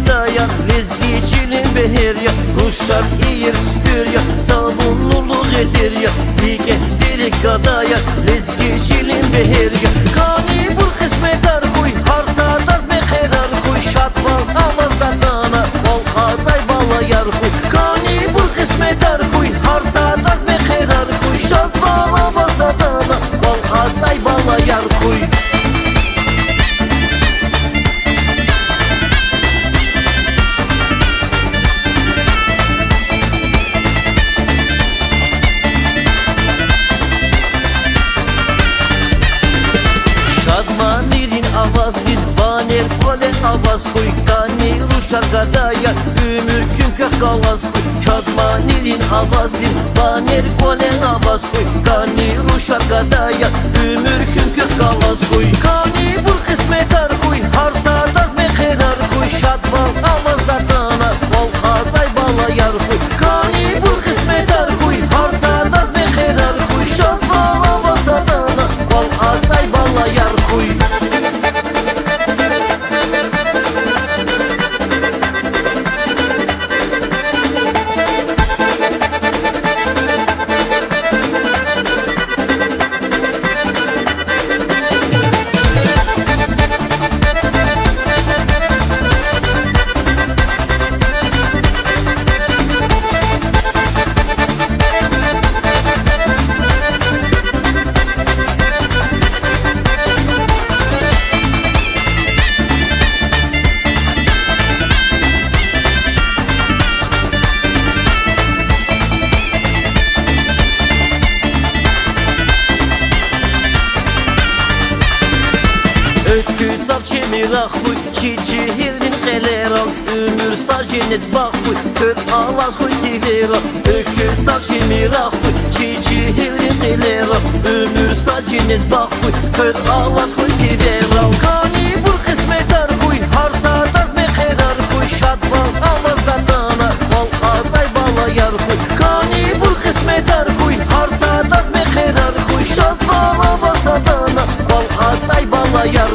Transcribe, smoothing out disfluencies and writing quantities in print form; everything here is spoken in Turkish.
kadaya Lezgicinin behir ya Kuşlar iyir süpür ya Savunluluk edir ya Lige sirik kadaya Lezgicinin behir ya Kani bur kısmetar kuy Harsardaz mekerar kuy Şatval avazda dana Kol azay balayar kuy Kani bur kısmetar kuy Harsardaz mekerar kuy Şatval avazda dana Kol azay balayar kuy Avaz din baner kole avaz koy Kani ruşar gadaya Ümür kümkök kavaz koy Şadmanilin avaz din baner kole avaz koy Kani ruşar gadaya Ümür kümkök kavaz koy Kani bur kısmetar koy Harsardaz mekerar koy Şadman avazda dana Kol azay balayar koy Kani bur kısmetar koy Harsardaz mekerar koy Şadman avazda dana Kol azay balayar koy Öküz avçemirak kuy Çiçi hilrin qeleral Ümür sar cennet bak kuy Kör avaz kuy siveral Öküz avçemirak kuy Çiçi hilrin qeleral Ümür sar cennet bak kuy Kör avaz kuy siveral Kani bur kısmetar kuy Harsardaz mekerar kuy Şadval avazda dana Kol azay balayar kuy Kani bur kısmetar kuy Harsardaz mekerar kuy Şadval avazda dana Kol azay balayar